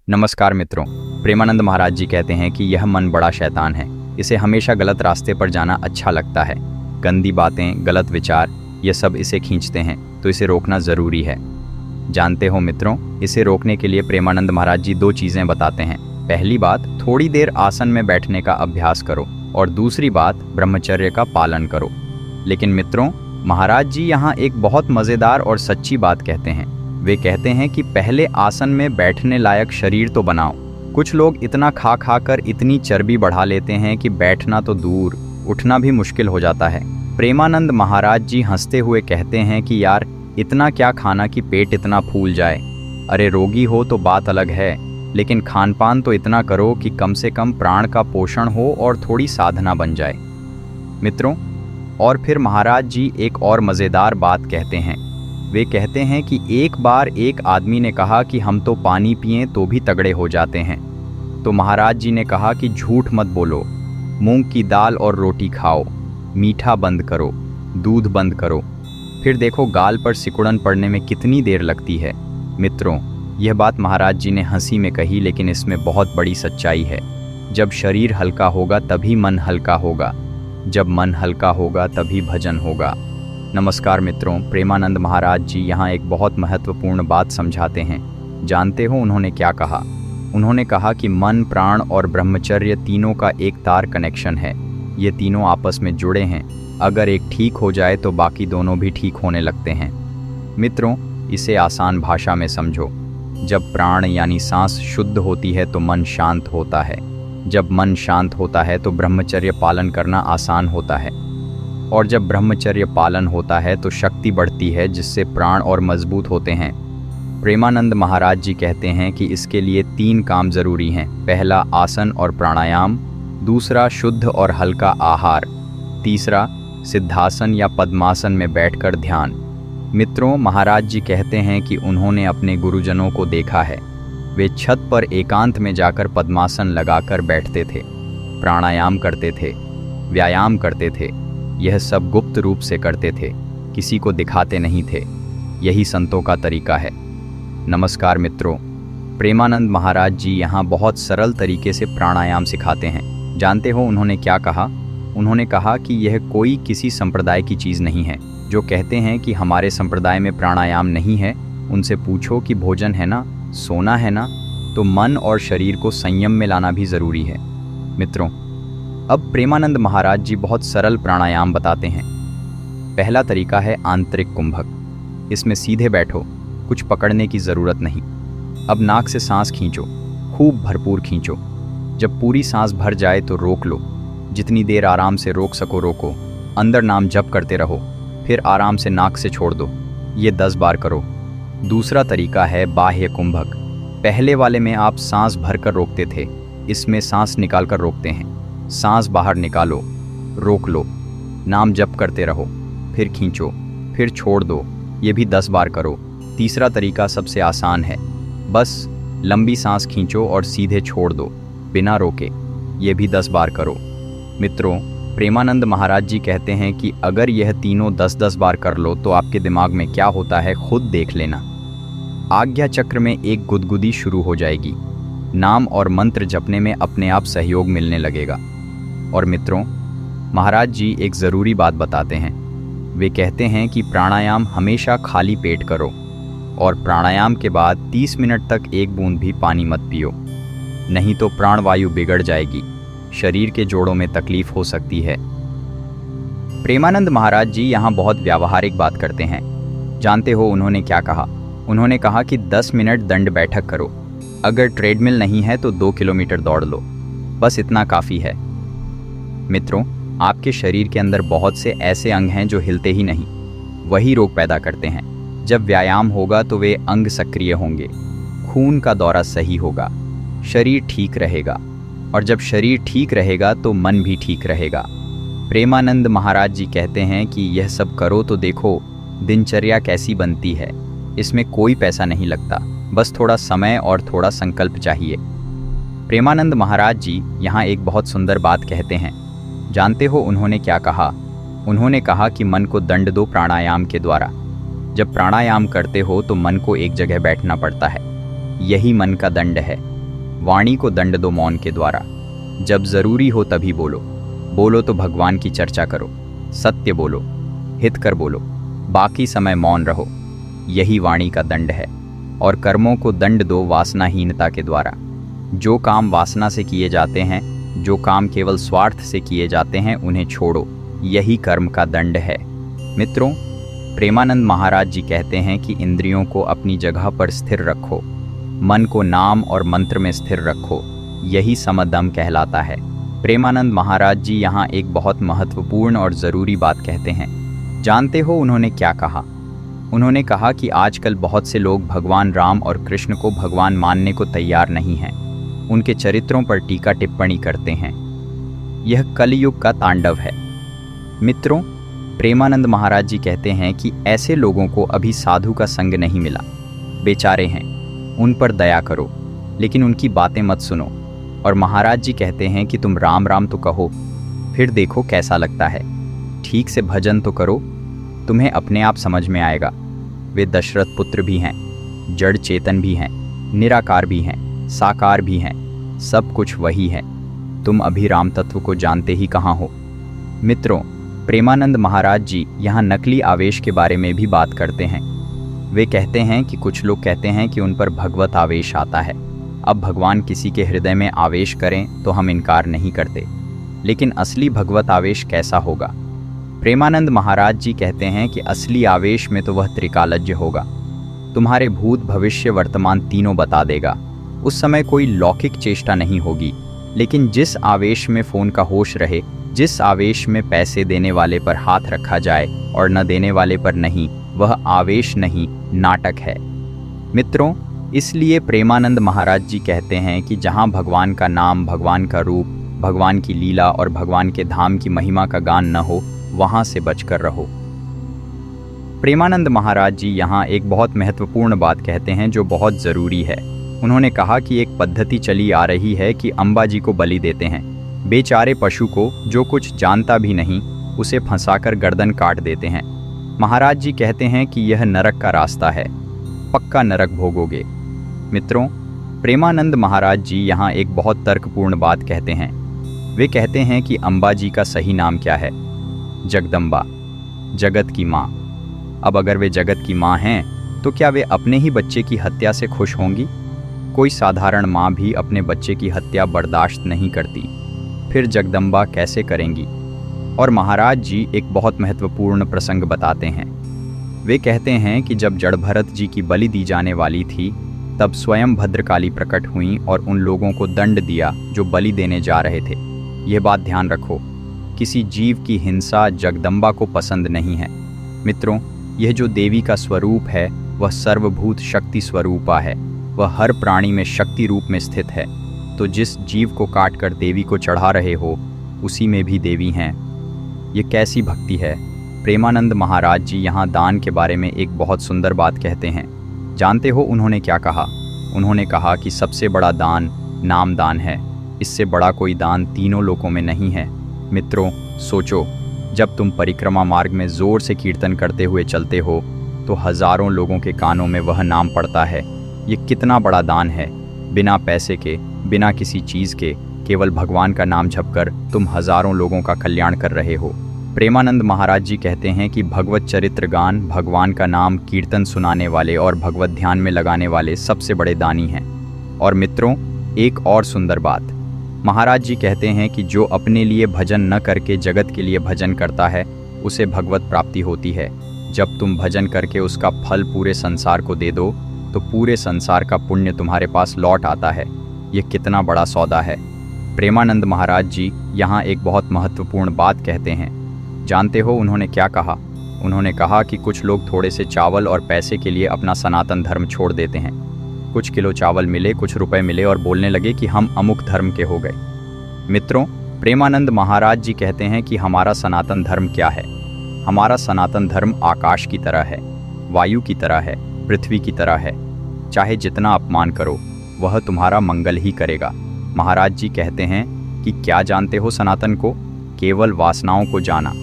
नमस्कार मित्रों। प्रेमानंद महाराज जी कहते हैं कि यह मन बड़ा शैतान है, इसे हमेशा गलत रास्ते पर जाना अच्छा लगता है। गंदी बातें, गलत विचार, ये सब इसे खींचते हैं, तो इसे रोकना ज़रूरी है। जानते हो मित्रों, इसे रोकने के लिए प्रेमानंद महाराज जी दो चीज़ें बताते हैं। पहली बात, थोड़ी देर आसन में बैठने का अभ्यास करो, और दूसरी बात, ब्रह्मचर्य का पालन करो। लेकिन मित्रों, महाराज जी यहाँ एक बहुत मज़ेदार और सच्ची बात कहते हैं। वे कहते हैं कि पहले आसन में बैठने लायक शरीर तो बनाओ। कुछ लोग इतना खा खा कर इतनी चर्बी बढ़ा लेते हैं कि बैठना तो दूर, उठना भी मुश्किल हो जाता है। प्रेमानंद महाराज जी हंसते हुए कहते हैं कि यार, इतना क्या खाना कि पेट इतना फूल जाए। अरे रोगी हो तो बात अलग है, लेकिन खान पान तो इतना करो कि कम से कम प्राण का पोषण हो और थोड़ी साधना बन जाए। मित्रों, और फिर महाराज जी एक और मज़ेदार बात कहते हैं। वे कहते हैं कि एक बार एक आदमी ने कहा कि हम तो पानी पिएं तो भी तगड़े हो जाते हैं। तो महाराज जी ने कहा कि झूठ मत बोलो, मूंग की दाल और रोटी खाओ, मीठा बंद करो, दूध बंद करो, फिर देखो गाल पर सिकुड़न पड़ने में कितनी देर लगती है। मित्रों, यह बात महाराज जी ने हंसी में कही, लेकिन इसमें बहुत बड़ी सच्चाई है। जब शरीर हल्का होगा तभी मन हल्का होगा, जब मन हल्का होगा तभी भजन होगा। नमस्कार मित्रों, प्रेमानंद महाराज जी यहाँ एक बहुत महत्वपूर्ण बात समझाते हैं। जानते हो उन्होंने क्या कहा? उन्होंने कहा कि मन, प्राण और ब्रह्मचर्य तीनों का एक तार कनेक्शन है। ये तीनों आपस में जुड़े हैं। अगर एक ठीक हो जाए तो बाकी दोनों भी ठीक होने लगते हैं। मित्रों, इसे आसान भाषा में समझो। जब प्राण यानी सांस शुद्ध होती है तो मन शांत होता है। जब मन शांत होता है तो ब्रह्मचर्य पालन करना आसान होता है, और जब ब्रह्मचर्य पालन होता है तो शक्ति बढ़ती है, जिससे प्राण और मजबूत होते हैं। प्रेमानंद महाराज जी कहते हैं कि इसके लिए 3 काम जरूरी हैं। पहला, आसन और प्राणायाम। दूसरा, शुद्ध और हल्का आहार। तीसरा, सिद्धासन या पद्मासन में बैठकर ध्यान। मित्रों, महाराज जी कहते हैं कि उन्होंने अपने गुरुजनों को देखा है। वे छत पर एकांत में जाकर पद्मासन लगाकर बैठते थे, प्राणायाम करते थे, व्यायाम करते थे। यह सब गुप्त रूप से करते थे, किसी को दिखाते नहीं थे। यही संतों का तरीका है। नमस्कार मित्रों, प्रेमानंद महाराज जी यहाँ बहुत सरल तरीके से प्राणायाम सिखाते हैं। जानते हो उन्होंने क्या कहा? उन्होंने कहा कि यह कोई किसी संप्रदाय की चीज़ नहीं है। जो कहते हैं कि हमारे संप्रदाय में प्राणायाम नहीं है, उनसे पूछो कि भोजन है ना, सोना है ना, तो मन और शरीर को संयम में लाना भी ज़रूरी है। मित्रों, अब प्रेमानंद महाराज जी बहुत सरल प्राणायाम बताते हैं। पहला तरीका है आंतरिक कुंभक। इसमें सीधे बैठो, कुछ पकड़ने की ज़रूरत नहीं। अब नाक से सांस खींचो, खूब भरपूर खींचो। जब पूरी सांस भर जाए तो रोक लो। जितनी देर आराम से रोक सको रोको। अंदर नाम जप करते रहो, फिर आराम से नाक से छोड़ दो। ये 10 बार करो। दूसरा तरीका है बाह्य कुंभक। पहले वाले में आप सांस भरकर रोकते थे, इसमें सांस निकाल कर रोकते हैं। सांस बाहर निकालो, रोक लो, नाम जप करते रहो, फिर खींचो, फिर छोड़ दो। ये भी 10 बार करो। तीसरा तरीका सबसे आसान है। बस लंबी सांस खींचो और सीधे छोड़ दो, बिना रोके। ये भी 10 बार करो। मित्रों, प्रेमानंद महाराज जी कहते हैं कि अगर यह तीनों 10-10 बार कर लो तो आपके दिमाग में क्या होता है खुद देख लेना। आज्ञा चक्र में एक गुदगुदी शुरू हो जाएगी। नाम और मंत्र जपने में अपने आप सहयोग मिलने लगेगा। और मित्रों, महाराज जी एक ज़रूरी बात बताते हैं। वे कहते हैं कि प्राणायाम हमेशा खाली पेट करो, और प्राणायाम के बाद 30 मिनट तक एक बूंद भी पानी मत पियो, नहीं तो प्राणवायु बिगड़ जाएगी, शरीर के जोड़ों में तकलीफ हो सकती है। प्रेमानंद महाराज जी यहाँ बहुत व्यावहारिक बात करते हैं। जानते हो उन्होंने क्या कहा? उन्होंने कहा कि 10 मिनट दंड बैठक करो। अगर ट्रेडमिल नहीं है तो 2 किलोमीटर दौड़ लो, बस इतना काफ़ी है। मित्रों, आपके शरीर के अंदर बहुत से ऐसे अंग हैं जो हिलते ही नहीं, वही रोग पैदा करते हैं। जब व्यायाम होगा तो वे अंग सक्रिय होंगे, खून का दौरा सही होगा, शरीर ठीक रहेगा, और जब शरीर ठीक रहेगा तो मन भी ठीक रहेगा। प्रेमानंद महाराज जी कहते हैं कि यह सब करो तो देखो दिनचर्या कैसी बनती है। इसमें कोई पैसा नहीं लगता, बस थोड़ा समय और थोड़ा संकल्प चाहिए। प्रेमानंद महाराज जी यहाँ एक बहुत सुंदर बात कहते हैं। जानते हो उन्होंने क्या कहा? उन्होंने कहा कि मन को दंड दो प्राणायाम के द्वारा। जब प्राणायाम करते हो तो मन को एक जगह बैठना पड़ता है, यही मन का दंड है। वाणी को दंड दो मौन के द्वारा। जब जरूरी हो तभी बोलो, बोलो तो भगवान की चर्चा करो, सत्य बोलो, हित कर बोलो, बाकी समय मौन रहो। यही वाणी का दंड है। और कर्मों को दंड दो वासनाहीनता के द्वारा। जो काम वासना से किए जाते हैं, जो काम केवल स्वार्थ से किए जाते हैं, उन्हें छोड़ो। यही कर्म का दंड है। मित्रों, प्रेमानंद महाराज जी कहते हैं कि इंद्रियों को अपनी जगह पर स्थिर रखो, मन को नाम और मंत्र में स्थिर रखो। यही समदम कहलाता है। प्रेमानंद महाराज जी यहाँ एक बहुत महत्वपूर्ण और ज़रूरी बात कहते हैं। जानते हो उन्होंने क्या कहा? उन्होंने कहा कि आजकल बहुत से लोग भगवान राम और कृष्ण को भगवान मानने को तैयार नहीं हैं। उनके चरित्रों पर टीका टिप्पणी करते हैं। यह कलयुग का तांडव है। मित्रों, प्रेमानंद महाराज जी कहते हैं कि ऐसे लोगों को अभी साधु का संग नहीं मिला। बेचारे हैं, उन पर दया करो, लेकिन उनकी बातें मत सुनो। और महाराज जी कहते हैं कि तुम राम राम तो कहो, फिर देखो कैसा लगता है। ठीक से भजन तो करो, तुम्हें अपने आप समझ में आएगा। वे दशरथ पुत्र भी हैं, जड़ चेतन भी हैं, निराकार भी हैं, साकार भी हैं, सब कुछ वही है। तुम अभी राम तत्व को जानते ही कहाँ हो। मित्रों, प्रेमानंद महाराज जी यहाँ नकली आवेश के बारे में भी बात करते हैं। वे कहते हैं कि कुछ लोग कहते हैं कि उन पर भगवत आवेश आता है। अब भगवान किसी के हृदय में आवेश करें तो हम इनकार नहीं करते, लेकिन असली भगवत आवेश कैसा होगा? प्रेमानंद महाराज जी कहते हैं कि असली आवेश में तो वह त्रिकालज्ञ होगा। तुम्हारे भूत भविष्य वर्तमान तीनों बता देगा। उस समय कोई लौकिक चेष्टा नहीं होगी, लेकिन जिस आवेश में फ़ोन का होश रहे, जिस आवेश में पैसे देने वाले पर हाथ रखा जाए और न देने वाले पर नहीं, वह आवेश नहीं, नाटक है। मित्रों, इसलिए प्रेमानंद महाराज जी कहते हैं कि जहाँ भगवान का नाम, भगवान का रूप, भगवान की लीला और भगवान के धाम की महिमा का गान न हो, वहाँ से बचकर रहो। प्रेमानंद महाराज जी यहाँ एक बहुत महत्वपूर्ण बात कहते हैं जो बहुत ज़रूरी है। उन्होंने कहा कि एक पद्धति चली आ रही है कि अंबा जी को बलि देते हैं। बेचारे पशु को, जो कुछ जानता भी नहीं, उसे फंसाकर गर्दन काट देते हैं। महाराज जी कहते हैं कि यह नरक का रास्ता है, पक्का नरक भोगोगे। मित्रों, प्रेमानंद महाराज जी यहाँ एक बहुत तर्कपूर्ण बात कहते हैं। वे कहते हैं कि अंबा जी का सही नाम क्या है? जगदम्बा, जगत की माँ। अब अगर वे जगत की माँ हैं, तो क्या वे अपने ही बच्चे की हत्या से खुश होंगी? कोई साधारण माँ भी अपने बच्चे की हत्या बर्दाश्त नहीं करती, फिर जगदम्बा कैसे करेंगी? और महाराज जी एक बहुत महत्वपूर्ण प्रसंग बताते हैं। वे कहते हैं कि जब जड़भरत जी की बलि दी जाने वाली थी, तब स्वयं भद्रकाली प्रकट हुई और उन लोगों को दंड दिया जो बलि देने जा रहे थे। यह बात ध्यान रखो, किसी जीव की हिंसा जगदम्बा को पसंद नहीं है। मित्रों, यह जो देवी का स्वरूप है, वह सर्वभूत शक्ति स्वरूपा है। वह हर प्राणी में शक्ति रूप में स्थित है। तो जिस जीव को काट कर देवी को चढ़ा रहे हो, उसी में भी देवी हैं। ये कैसी भक्ति है? प्रेमानंद महाराज जी यहाँ दान के बारे में एक बहुत सुंदर बात कहते हैं। जानते हो उन्होंने क्या कहा? उन्होंने कहा कि सबसे बड़ा दान नाम दान है। इससे बड़ा कोई दान तीनों लोकों में नहीं है। मित्रों, सोचो, जब तुम परिक्रमा मार्ग में ज़ोर से कीर्तन करते हुए चलते हो, तो हज़ारों लोगों के कानों में वह नाम पड़ता है। ये कितना बड़ा दान है। बिना पैसे के, बिना किसी चीज़ के, केवल भगवान का नाम जपकर तुम हज़ारों लोगों का कल्याण कर रहे हो। प्रेमानंद महाराज जी कहते हैं कि भगवत चरित्र गान, भगवान का नाम कीर्तन सुनाने वाले और भगवत ध्यान में लगाने वाले सबसे बड़े दानी हैं। और मित्रों, एक और सुंदर बात, महाराज जी कहते हैं कि जो अपने लिए भजन न करके जगत के लिए भजन करता है, उसे भगवत प्राप्ति होती है। जब तुम भजन करके उसका फल पूरे संसार को दे दो, तो पूरे संसार का पुण्य तुम्हारे पास लौट आता है। ये कितना बड़ा सौदा है। प्रेमानंद महाराज जी यहाँ एक बहुत महत्वपूर्ण बात कहते हैं। जानते हो उन्होंने क्या कहा? उन्होंने कहा कि कुछ लोग थोड़े से चावल और पैसे के लिए अपना सनातन धर्म छोड़ देते हैं। कुछ किलो चावल मिले, कुछ रुपए मिले और बोलने लगे कि हम अमुक धर्म के हो गए। मित्रों, प्रेमानंद महाराज जी कहते हैं कि हमारा सनातन धर्म क्या है? हमारा सनातन धर्म आकाश की तरह है, वायु की तरह है, पृथ्वी की तरह है। चाहे जितना अपमान करो, वह तुम्हारा मंगल ही करेगा। महाराज जी कहते हैं कि क्या जानते हो सनातन को? केवल वासनाओं को जाना।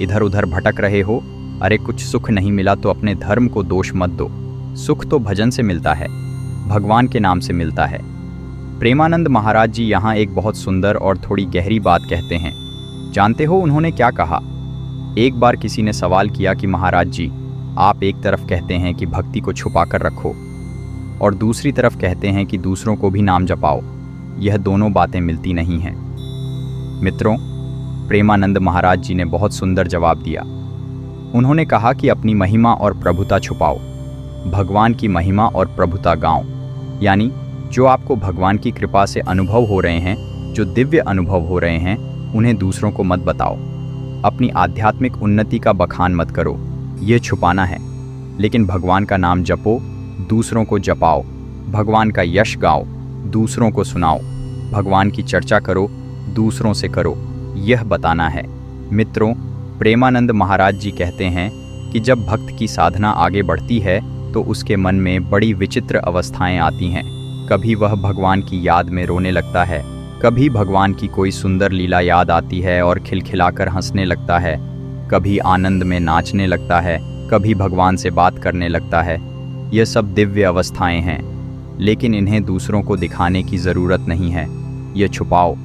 इधर उधर भटक रहे हो। अरे कुछ सुख नहीं मिला तो अपने धर्म को दोष मत दो। सुख तो भजन से मिलता है, भगवान के नाम से मिलता है। प्रेमानंद महाराज जी यहाँ एक बहुत सुंदर और थोड़ी गहरी बात कहते हैं। जानते हो उन्होंने क्या कहा? एक बार किसी ने सवाल किया कि महाराज जी, आप एक तरफ कहते हैं कि भक्ति को छुपा कर रखो और दूसरी तरफ कहते हैं कि दूसरों को भी नाम जपाओ। यह दोनों बातें मिलती नहीं हैं। मित्रों, प्रेमानंद महाराज जी ने बहुत सुंदर जवाब दिया। उन्होंने कहा कि अपनी महिमा और प्रभुता छुपाओ, भगवान की महिमा और प्रभुता गाओ। यानी जो आपको भगवान की कृपा से अनुभव हो रहे हैं, जो दिव्य अनुभव हो रहे हैं, उन्हें दूसरों को मत बताओ। अपनी आध्यात्मिक उन्नति का बखान मत करो, ये छुपाना है। लेकिन भगवान का नाम जपो, दूसरों को जपाओ। भगवान का यश गाओ, दूसरों को सुनाओ। भगवान की चर्चा करो, दूसरों से करो, यह बताना है। मित्रों, प्रेमानंद महाराज जी कहते हैं कि जब भक्त की साधना आगे बढ़ती है तो उसके मन में बड़ी विचित्र अवस्थाएं आती हैं। कभी वह भगवान की याद में रोने लगता है, कभी भगवान की कोई सुंदर लीला याद आती है और खिलखिलाकर हंसने लगता है, कभी आनंद में नाचने लगता है, कभी भगवान से बात करने लगता है। यह सब दिव्य अवस्थाएं हैं, लेकिन इन्हें दूसरों को दिखाने की ज़रूरत नहीं है। ये छुपाओ।